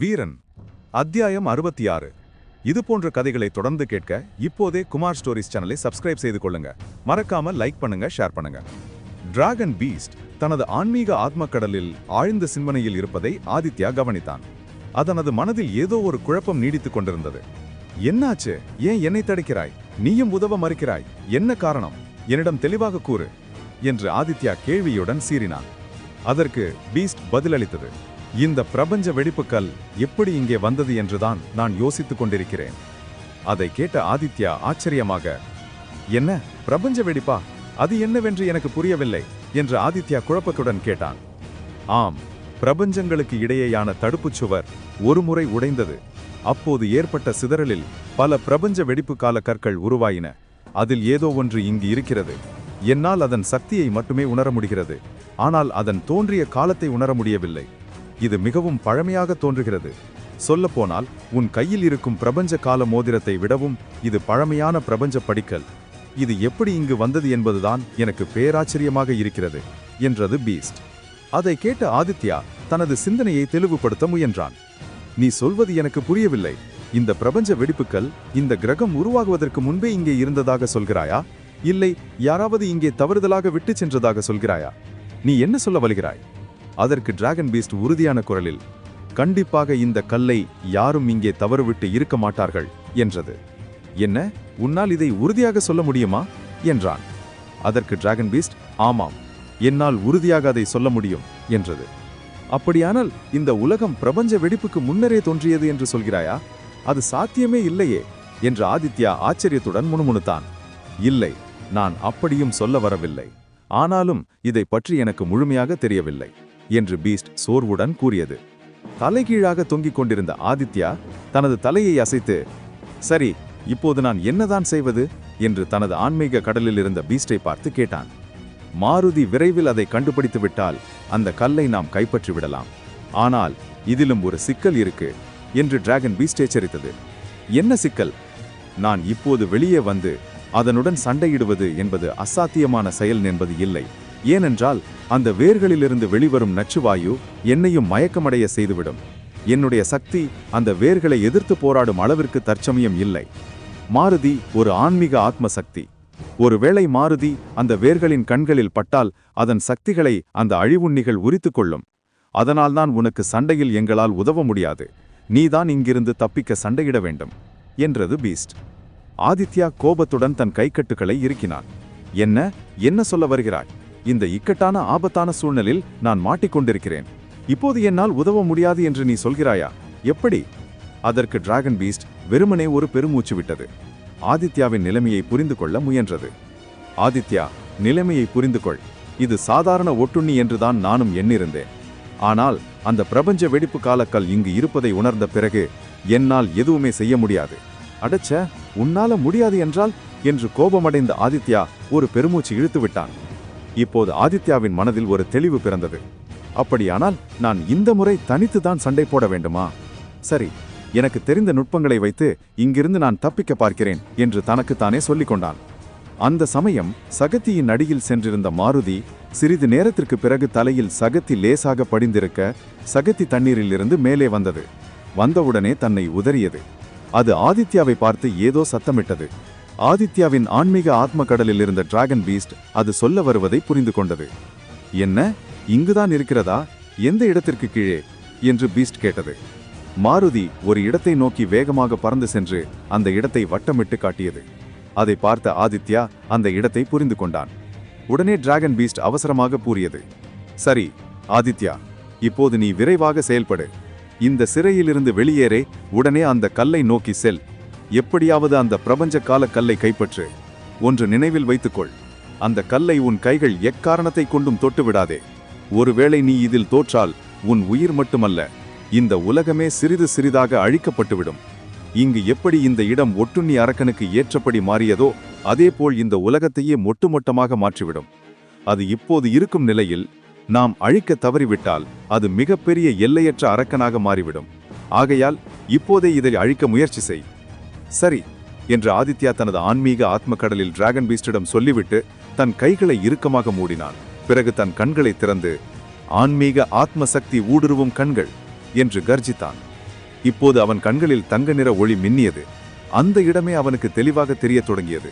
வீரன் அத்தியாயம் 66. இது போன்ற கதைகளை தொடர்ந்து கேட்க இப்போதே குமார் ஸ்டோரிஸ் சேனலை சப்ஸ்கிரைப் செய்து கொள்ளுங்க. மறக்காம லைக் பண்ணுங்க, ஷேர் பண்ணுங்க. டிராகன் பீஸ்ட் தனது ஆன்மீக ஆத்மக்கடலில் ஆழ்ந்த சிந்தனையில் இருப்பதை ஆதித்யா கவனித்தான். அதனது மனதில் ஏதோ ஒரு குழப்பம் நீடித்துக் கொண்டிருந்தது. என்னாச்சு? ஏன் என்னை தடுக்கிறாய்? நீயும் உதவ மறுக்கிறாய். என்ன காரணம்? என்னிடம் தெளிவாக கூறு என்று ஆதித்யா கேள்வியுடன் சீறினான். அதற்கு பீஸ்ட் பதிலளித்தது. இந்த பிரபஞ்ச வெடிப்புக்கல் எப்படி இங்கே வந்தது என்றுதான் நான் யோசித்துக் கொண்டிருக்கிறேன். அதை கேட்ட ஆதித்யா ஆச்சரியமாக, என்ன பிரபஞ்ச வெடிப்பா? அது என்னவென்று எனக்கு புரியவில்லை என்று ஆதித்யா குழப்பத்துடன் கேட்டான். ஆம், பிரபஞ்சங்களுக்கு இடையேயான தடுப்புச் சுவர் ஒருமுறை உடைந்தது. அப்போது ஏற்பட்ட சிதறலில் பல பிரபஞ்ச வெடிப்பு கால கற்கள் உருவாயின. அதில் ஏதோ ஒன்று இங்கு இருக்கிறது. என்னால் அதன் சக்தியை மட்டுமே உணர முடிகிறது. ஆனால் அதன் தோன்றிய காலத்தை உணர முடியவில்லை. இது மிகவும் பழமையாக தோன்றுகிறது. சொல்லப்போனால் உன் கையில் இருக்கும் பிரபஞ்ச கால மோதிரத்தை விடவும் இது பழமையான பிரபஞ்ச படிக்கல். இது எப்படி இங்கு வந்தது என்பதுதான் எனக்கு பேராச்சரியமாக இருக்கிறது என்றது பீஸ்ட். அதை கேட்ட ஆதித்யா தனது சிந்தனையை தெளிவுபடுத்த முயன்றான். நீ சொல்வது எனக்கு புரியவில்லை. இந்த பிரபஞ்ச வெடிப்புக்கள் இந்த கிரகம் உருவாகுவதற்கு முன்பே இங்கே இருந்ததாக சொல்கிறாயா, இல்லை யாராவது இங்கே தவறுதலாக விட்டு சென்றதாக சொல்கிறாயா? நீ என்ன சொல்ல வருகிறாய்? அதற்கு டிராகன் பீஸ்ட் உறுதியான குரலில், கண்டிப்பாக இந்த கல்லை யாரும் இங்கே தவறுவிட்டு இருக்க மாட்டார்கள் என்றது. என்ன, உன்னால் இதை உறுதியாக சொல்ல முடியுமா என்றான். அதற்கு டிராகன் பீஸ்ட், ஆமாம், என்னால் உறுதியாக அதை சொல்ல முடியும் என்றது. அப்படியானால் இந்த உலகம் பிரபஞ்ச வெடிப்புக்கு முன்னரே தோன்றியது என்று சொல்கிறாயா? அது சாத்தியமே இல்லையே என்று ஆதித்யா ஆச்சரியத்துடன் முணுமுணுத்தான். இல்லை, நான் அப்படியும் சொல்ல வரவில்லை. ஆனாலும் இதை பற்றி எனக்கு முழுமையாக தெரியவில்லை என்று பீஸ்ட் சோர்வுடன் கூறியது. தலைகீழாக தொங்கிக் கொண்டிருந்த ஆதித்யா தனது தலையை அசைத்து, சரி, இப்போது நான் என்னதான் செய்வது என்று தனது ஆன்மீக கடலில் இருந்த பீஸ்டை பார்த்து கேட்டான். மாருதி விரைவில் அதை கண்டுபிடித்து விட்டால் அந்த கல்லை நாம் கைப்பற்றி விடலாம். ஆனால் இதிலும் ஒரு சிக்கல் இருக்கு என்று டிராகன் பீஸ்ட் எச்சரித்தது. என்ன சிக்கல்? நான் இப்போது வெளியே வந்து அதனுடன் சண்டையிடுவது என்பது அசாத்தியமான செயல் என்பது இல்லை. ஏனென்றால் அந்த வேர்களிலிருந்து வெளிவரும் நச்சுவாயு என்னையும் மயக்கமடைய செய்துவிடும். என்னுடைய சக்தி அந்த வேர்களை எதிர்த்து போராடும் அளவிற்கு தற்சமயம் இல்லை. மாருதி ஒரு ஆன்மீக ஆத்ம சக்தி. ஒருவேளை மாருதி அந்த வேர்களின் கண்களில் பட்டால் அதன் சக்திகளை அந்த அழிவுண்ணிகள் உரித்து கொள்ளும். அதனால்தான் உனக்கு சண்டையில் எங்களால் உதவ முடியாது. நீதான் இங்கிருந்து தப்பிக்க சண்டையிட வேண்டும் என்றது பீஸ்ட். ஆதித்யா கோபத்துடன் தன் கைக்கட்டுகளை இறுக்கினான். என்ன சொல்ல வருகிறாய்? இந்த இக்கட்டான ஆபத்தான சூழ்நிலையில் நான் மாட்டிக்கொண்டிருக்கிறேன். இப்போது என்னால் உதவ முடியாது என்று நீ சொல்கிறாயா? எப்படி? அதற்கு டிராகன் பீஸ்ட் வெறுமனே ஒரு பெருமூச்சு விட்டது. ஆதித்யாவின் நிலைமையை புரிந்து கொள்ள முயன்றது. ஆதித்யா, நிலைமையை புரிந்து கொள். இது சாதாரண ஒட்டுண்ணி என்றுதான் நானும் எண்ணிருந்தேன். ஆனால் அந்த பிரபஞ்ச வெடிப்பு காலக்கல் இங்கு இருப்பதை உணர்ந்த பிறகு என்னால் எதுவுமே செய்ய முடியாது. அடச்ச, உன்னால முடியாது என்றால் என்று கோபமடைந்த ஆதித்யா ஒரு பெருமூச்சு இழுத்து விட்டான். இப்போது ஆதித்யாவின் மனதில் ஒரு தெளிவு பிறந்தது. அப்படியானால் நான் இந்த முறை தனித்துதான் சண்டை போட வேண்டுமா? சரி, எனக்கு தெரிந்த நுட்பங்களை வைத்து இங்கிருந்து நான் தப்பிக்க பார்க்கிறேன் என்று தனக்குத்தானே சொல்லிக் கொண்டான். அந்த சமயம் சகத்தியின் அடியில் சென்றிருந்த மாருதி சிறிது நேரத்திற்கு பிறகு தலையில் சகத்தி லேசாக படிந்திருக்க சகத்தி தண்ணீரில் இருந்து மேலே வந்தது. வந்தவுடனே தன்னை உதறியது. அது ஆதித்யாவை பார்த்து ஏதோ சத்தமிட்டது. ஆதித்யாவின் ஆன்மீக ஆத்ம கடலில் இருந்த டிராகன் பீஸ்ட் அது சொல்ல வருவதை புரிந்து கொண்டது. என்ன, இங்குதான் இருக்கிறதா? எந்த இடத்திற்கு கீழே என்று பீஸ்ட் கேட்டது. மாருதி ஒரு இடத்தை நோக்கி வேகமாக பறந்து சென்று அந்த இடத்தை வட்டமிட்டு காட்டியது. அதை பார்த்த ஆதித்யா அந்த இடத்தை புரிந்து கொண்டான். உடனே டிராகன் பீஸ்ட் அவசரமாக கூறியது, சரி ஆதித்யா, இப்போது நீ விரைவாக செயல்படு. இந்த சிறையிலிருந்து வெளியேறே உடனே அந்த கல்லை நோக்கி செல். எப்படியாவது அந்த பிரபஞ்ச கால கல்லை கைப்பற்று. ஒன்று நினைவில் வைத்துக்கொள், அந்த கல்லை உன் கைகள் எக்காரணத்தை கொண்டும் தொட்டு விடாதே. ஒருவேளை நீ இதில் தோற்றால் உன் உயிர் மட்டுமல்ல, இந்த உலகமே சிறிது சிறிதாக அழிக்கப்பட்டுவிடும். இங்கு எப்படி இந்த இடம் ஒட்டுண்ணி அரக்கனுக்கு ஏற்றபடி மாறியதோ அதேபோல் இந்த உலகத்தையே மொட்டுமொட்டமாக மாற்றிவிடும். அது இப்போது இருக்கும் நிலையில் நாம் அழிக்க தவறிவிட்டால் அது மிகப்பெரிய எல்லையற்ற அரக்கனாக மாறிவிடும். ஆகையால் இப்போதே இதை அழிக்க முயற்சி செய். சரி என்று ஆதித்யா தனது ஆன்மீக ஆத்ம கடலில் டிராகன் பீஸ்டிடம் சொல்லிவிட்டு தன் கைகளை இறுக்கமாக மூடினான். பிறகு தன் கண்களை திறந்து, ஆன்மீக ஆத்ம சக்தி ஊடுருவும் கண்கள் என்று கர்ஜித்தான். இப்போது அவன் கண்களில் தங்க நிற ஒளி மின்னியது. அந்த இடமே அவனுக்கு தெளிவாக தெரியத் தொடங்கியது.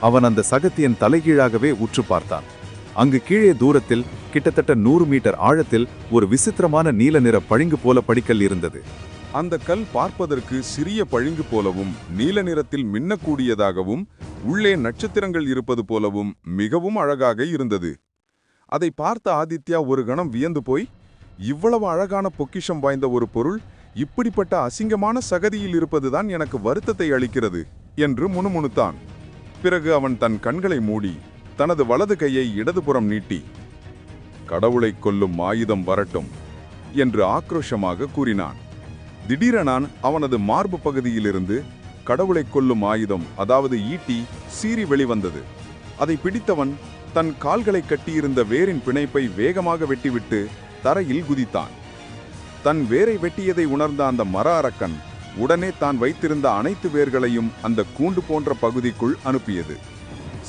அவன் அந்த சகத்தியன் தலைகீழாகவே உற்று பார்த்தான். அங்கு கீழே தூரத்தில் கிட்டத்தட்ட 100 மீட்டர் ஆழத்தில் ஒரு விசித்திரமான நீல நிற பளிங்கு போல படிக்கல் இருந்தது. அந்த கல் பார்ப்பதற்கு சிறிய பளிங்கு போலவும் நீல நிறத்தில் மின்னக்கூடியதாகவும் உள்ளே நட்சத்திரங்கள் இருப்பது போலவும் மிகவும் அழகாக இருந்தது. அதை பார்த்த ஆதித்யா ஒரு கணம் வியந்து போய், இவ்வளவு அழகான பொக்கிஷம் வாய்ந்த ஒரு பொருள் இப்படிப்பட்ட அசிங்கமான சகதியில் இருப்பதுதான் எனக்கு வருத்தத்தை அளிக்கிறது என்று முணுமுணுத்தான். பிறகு அவன் தன் கண்களை மூடி தனது வலது கையை இடதுபுறம் நீட்டி, கடவுளை கொல்லும் ஆயுதம் வரட்டும் என்று ஆக்ரோஷமாக கூறினான். திடீரென அவனது மார்பு பகுதியிலிருந்து கடவுளை கொல்லும் ஆயுதம், அதாவது ஈட்டி, சீறி வெளிவந்தது. அதை பிடித்தவன் தன் கால்களை கட்டியிருந்த வேரின் பிணைப்பை வேகமாக வெட்டிவிட்டு தரையில் குதித்தான். தன் வேரை வெட்டியதை உணர்ந்த அந்த மர அரக்கன் உடனே தான் வைத்திருந்த அனைத்து வேர்களையும் அந்த கூண்டு போன்ற பகுதிக்குள் அனுப்பியது.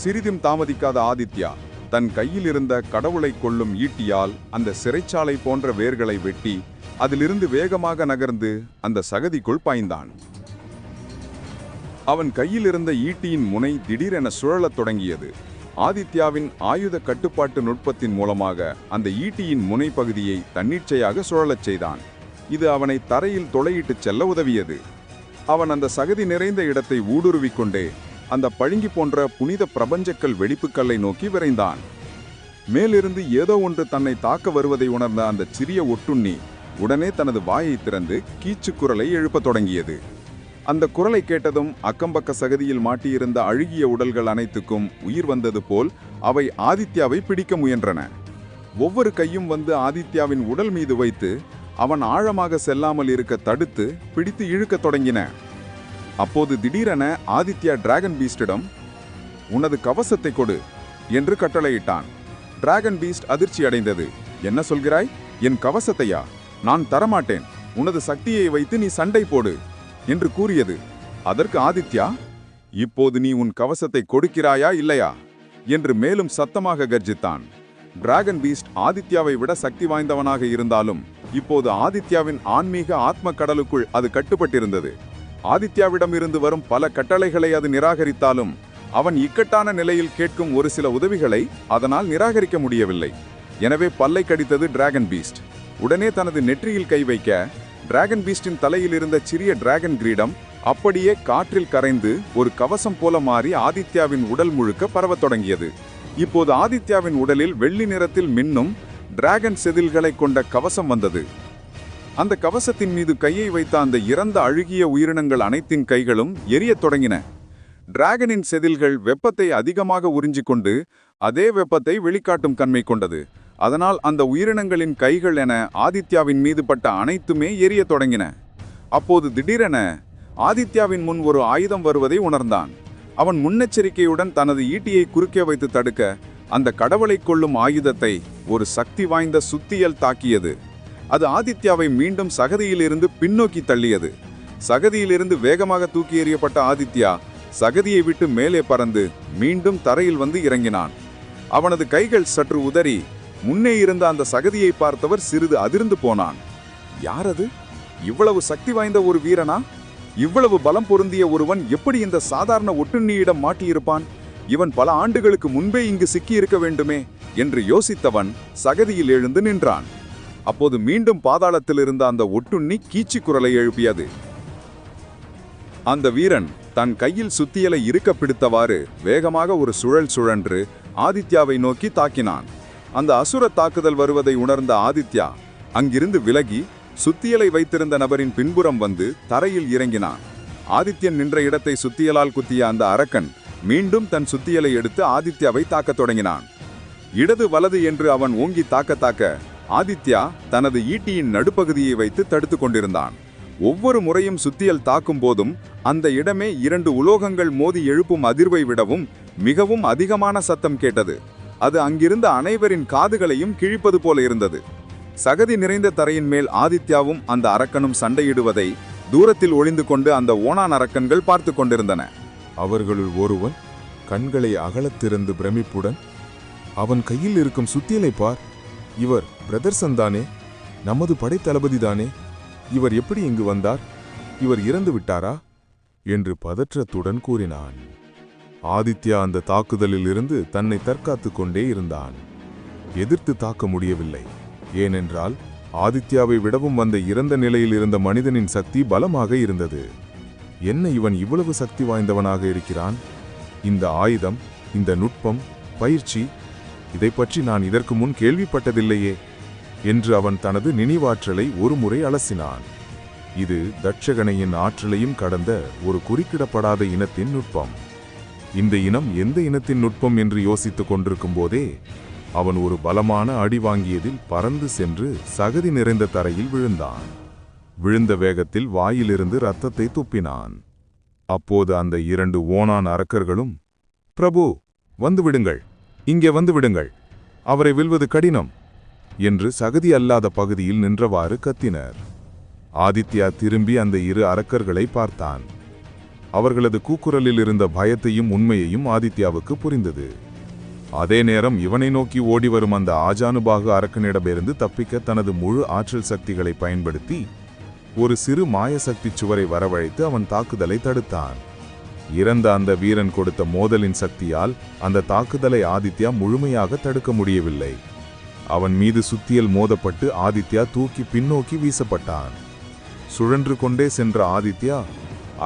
சிறிதும் தாமதிக்காத ஆதித்யா தன் கையில் இருந்த கடவுளை கொல்லும் ஈட்டியால் அந்த சிறைச்சாலை போன்ற வேர்களை வெட்டி அதிலிருந்து வேகமாக நகர்ந்து அந்த சகதிக்குள் பாய்ந்தான். அவன் கையில் இருந்த ஈட்டியின் முனை திடீரென சுழலத் தொடங்கியது. ஆதித்யாவின் ஆயுத கட்டுப்பாட்டு நுட்பத்தின் மூலமாக அந்த ஈட்டியின் முனை பகுதியை தன்னிச்சையாக சுழலச் செய்தான். இது அவனை தரையில் துளையிட்டுச் செல்ல உதவியது. அவன் அந்த சகதி நிறைந்த இடத்தை ஊடுருவிக்கொண்டே அந்த பளிங்கு போன்ற புனித பிரபஞ்சக்கல் வெடிப்புக்கல்லை நோக்கி விரைந்தான். மேலிருந்து ஏதோ ஒன்று தன்னை தாக்க வருவதை உணர்ந்த அந்த சிறிய ஒட்டுண்ணி உடனே தனது வாயை திறந்து கீச்சு குரலை எழுப்பத் தொடங்கியது. அந்த குரலை கேட்டதும் அக்கம்பக்க சகதியில் மாட்டியிருந்த அழுகிய உடல்கள் அனைத்துக்கும் உயிர் வந்தது போல் அவை ஆதித்யாவை பிடிக்க முயன்றன. ஒவ்வொரு கையும் வந்து ஆதித்யாவின் உடல் மீது வைத்து அவன் ஆழமாக செல்லாமல் இருக்க தடுத்து பிடித்து இழுக்கத் தொடங்கின. அப்போது திடீரென ஆதித்யா டிராகன் பீஸ்டிடம், உனது கவசத்தை கொடு என்று கட்டளையிட்டான். டிராகன் பீஸ்ட் அதிர்ச்சி அடைந்தது. என்ன சொல்கிறாய்? என் கவசத்தையா? நான் தரமாட்டேன். உனது சக்தியை வைத்து நீ சண்டை போடு என்று கூறியது. அதற்கு ஆதித்யா, இப்போது நீ உன் கவசத்தை கொடுக்கிறாயா இல்லையா என்று மேலும் சத்தமாக கர்ஜித்தான். டிராகன் பீஸ்ட் ஆதித்யாவை விட சக்தி வாய்ந்தவனாக இருந்தாலும் இப்போது ஆதித்யாவின் ஆன்மீக ஆத்ம கடலுக்குள் அது கட்டுப்பட்டிருந்தது. ஆதித்யாவிடம் இருந்து வரும் பல கட்டளைகளை அது நிராகரித்தாலும் அவன் இக்கட்டான நிலையில் கேட்கும் ஒரு சில உதவிகளை அதனால் நிராகரிக்க முடியவில்லை. எனவே பல்லை கடித்தது டிராகன் பீஸ்ட். உடனே தனது நெற்றியில் கை வைக்க டிராகன் பீஸ்டின் தலையில் இருந்த சிறிய டிராகன் கிரீடம் அப்படியே காற்றில் கரைந்து ஒரு கவசம் போல மாறி ஆதித்யாவின் உடல் முழுக்க பரவத் தொடங்கியது. இப்போது ஆதித்யாவின் உடலில் வெள்ளி நிறத்தில் மின்னும் டிராகன் செதில்களை கொண்ட கவசம் வந்தது. அந்த கவசத்தின் மீது கையை வைத்த அந்த இறந்த அழுகிய உயிரினங்கள் அனைத்தின் கைகளும் எரியத் தொடங்கின. டிராகனின் செதில்கள் வெப்பத்தை அதிகமாக உறிஞ்சிக்கொண்டு அதே வெப்பத்தை வெளிக்காட்டும் தன்மை கொண்டது. அதனால் அந்த உயிரினங்களின் கைகள் என ஆதித்யாவின் மீது பட்ட அனைத்துமே எரியத் தொடங்கின. அப்போது திடீரென ஆதித்யாவின் முன் ஒரு ஆயுதம் வருவதை உணர்ந்தான். அவன் முன்னெச்சரிக்கையுடன் தனது ஈட்டியை குறுக்கே வைத்து தடுக்க அந்த கடவுளை கொல்லும் ஆயுதத்தை ஒரு சக்தி வாய்ந்த சுத்தியல் தாக்கியது. அது ஆதித்யாவை மீண்டும் சகதியிலிருந்து பின்னோக்கி தள்ளியது. சகதியிலிருந்து வேகமாக தூக்கி எறியப்பட்ட ஆதித்யா சகதியை விட்டு மேலே பறந்து மீண்டும் தரையில் வந்து இறங்கினான். அவனது கைகள் சற்று உதறி முன்னே இருந்த அந்த சகதியை பார்த்தவர் சிறிது அதிர்ந்து போனான். யாரது? இவ்வளவு சக்தி வாய்ந்த ஒரு வீரனா? இவ்வளவு பலம் பொருந்திய ஒருவன் எப்படி இந்த சாதாரண ஒட்டுண்ணியிடம் மாட்டியிருப்பான்? இவன் பல ஆண்டுகளுக்கு முன்பே இங்கு சிக்கியிருக்க வேண்டுமே என்று யோசித்தவன் சகதியில் எழுந்து நின்றான். அப்போது மீண்டும் பாதாளத்தில் இருந்த அந்த ஒட்டுண்ணி கீச்சு குரலை எழுப்பியது. அந்த வீரன் தன் கையில் சுத்தியலை இருக்க பிடித்தவாறு வேகமாக ஒரு சுழல் சுழன்று ஆதித்யாவை நோக்கி தாக்கினான். அந்த அசுர தாக்குதல் வருவதை உணர்ந்த ஆதித்யா அங்கிருந்து விலகி சுத்தியலை வைத்திருந்த நபரின் பின்புறம் வந்து தரையில் இறங்கினான். ஆதித்யன் நின்ற இடத்தை சுத்தியலால் குத்திய அந்த அரக்கன் மீண்டும் தன் சுத்தியலை எடுத்து ஆதித்யாவை தாக்கத் தொடங்கினான். இடது வலது என்று அவன் ஓங்கி தாக்க ஆதித்யா தனது ஈட்டியின் நடுப்பகுதியை வைத்து தடுத்து கொண்டிருந்தான். ஒவ்வொரு முறையும் சுத்தியல் தாக்கும் போதும் அந்த இடமே 2 உலோகங்கள் மோதி எழுப்பும் அதிர்வை விடவும் மிகவும் அதிகமான சத்தம் கேட்டது. அது அங்கிருந்த அனைவரின் காதுகளையும் கிழிப்பது போல இருந்தது. சகதி நிறைந்த தரையின் மேல் ஆதித்யாவும் அந்த அரக்கனும் சண்டையிடுவதை தூரத்தில் ஒளிந்து கொண்டு அந்த ஓணான் அரக்கன்கள் பார்த்து கொண்டிருந்தன. அவர்களுள் ஒருவன் கண்களை அகலத்திருந்து பிரமிப்புடன், அவன் கையில் இருக்கும் சுத்தியலை பார், இவர் பிரதர்சன் தானே, நமது படைத்தளபதி தானே, இவர் எப்படி இங்கு வந்தார் இவர் இறந்து விட்டாரா என்று பதற்றத்துடன் கூறினான். ஆதித்யா அந்த தாக்குதலில் இருந்து தன்னை தற்காத்துக் கொண்டே இருந்தான். எதிர்த்து தாக்க முடியவில்லை. ஏனென்றால் ஆதித்யாவை விடவும் வந்த இறந்த நிலையில் இருந்த மனிதனின் சக்தி பலமாக இருந்தது. என்ன இவன் இவ்வளவு சக்தி வாய்ந்தவனாக இருக்கிறான்? இந்த ஆயுதம், இந்த நுட்பம், பயிற்சி, இதை பற்றி நான் இதற்கு முன் கேள்விப்பட்டதில்லையே என்று அவன் தனது நினைவாற்றலை ஒருமுறை அலசினான். இது தட்சகணையின் ஆற்றலையும் கடந்த ஒரு குறுக்கிடப்படாத இனத்தின் நுட்பம். இந்த இனம் எந்த இனத்தின் நுட்பம் என்று யோசித்துக் கொண்டிருக்கும் போதே அவன் ஒரு பலமான அடி வாங்கியதில் பறந்து சென்று சகதி நிறைந்த தரையில் விழுந்தான். விழுந்த வேகத்தில் வாயிலிருந்து இரத்தத்தை துப்பினான். அப்போது அந்த 2 ஓணான் அரக்கர்களும், பிரபு, வந்துவிடுங்கள், இங்கே வந்துவிடுங்கள், அவரை வெல்வது கடினம் என்று சகதி அல்லாத பகுதியில் நின்றவாறு கத்தினர். ஆதித்யா திரும்பி அந்த 2 அரக்கர்களை பார்த்தான். அவர்களது கூக்குரலில் இருந்த பயத்தையும் உண்மையையும் ஆதித்யாவுக்கு புரிந்தது. அதே நேரம் இவனை நோக்கி ஓடிவரும் அந்த ஆஜானுபாகு அரக்கனிடமிருந்து தப்பிக்க தனது முழு ஆற்றல் சக்திகளை பயன்படுத்தி ஒரு சிறு மாயசக்தி சுவரை வரவழைத்து அவன் தாக்குதலை தடுத்தான். இறந்த அந்த வீரன் கொடுத்த மோதலின் சக்தியால் அந்த தாக்குதலை ஆதித்யா முழுமையாக தடுக்க முடியவில்லை. அவன் மீது சுத்தியல் மோதப்பட்டு ஆதித்யா தூக்கி பின்னோக்கி வீசப்பட்டான். சுழன்று கொண்டே சென்ற ஆதித்யா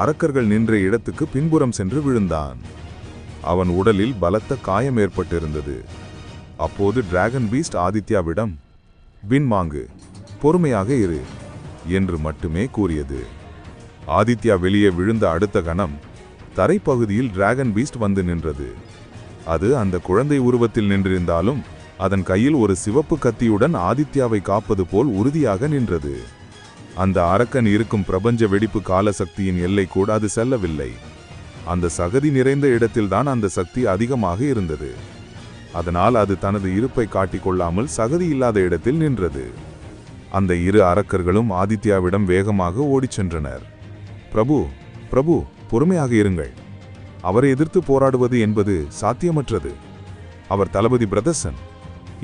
அரக்கர்கள் நின்ற இடத்துக்கு பின்புறம் சென்று விழுந்தான். அவன் உடலில் பலத்த காயம் ஏற்பட்டிருந்தது. அப்போது டிராகன் பீஸ்ட் ஆதித்யாவிடம், பின்வாங்கு, பொறுமையாக இரு என்று மட்டுமே கூறியது. ஆதித்யா வெளியே விழுந்த அடுத்த கணம் தரைப்பகுதியில் டிராகன் பீஸ்ட் வந்து நின்றது. அது அந்த குழந்தை உருவத்தில் நின்றிருந்தாலும் அதன் கையில் ஒரு சிவப்பு கத்தியுடன் ஆதித்யாவை காப்பது போல் உறுதியாக நின்றது. அந்த அரக்கன் இருக்கும் பிரபஞ்ச வெடிப்பு காலசக்தியின் எல்லை கூட அது செல்லவில்லை. அந்த சகதி நிறைந்த இடத்தில்தான் அந்த சக்தி அதிகமாக இருந்தது. அதனால் அது தனது இருப்பை காட்டிக்கொள்ளாமல் சகதி இல்லாத இடத்தில் நின்றது. அந்த 2 அரக்கர்களும் ஆதித்யாவிடம் வேகமாக ஓடிச் சென்றனர். பிரபு, பிரபு, பொறுமையாக இருங்கள். அவரை எதிர்த்து போராடுவது என்பது சாத்தியமற்றது. அவர் தளபதி பிரதர்சன்.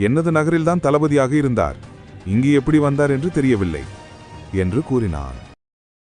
எனது நகரில்தான் தளபதியாக இருந்தார். இங்கு எப்படி வந்தார் என்று தெரியவில்லை என்று கூறினான்.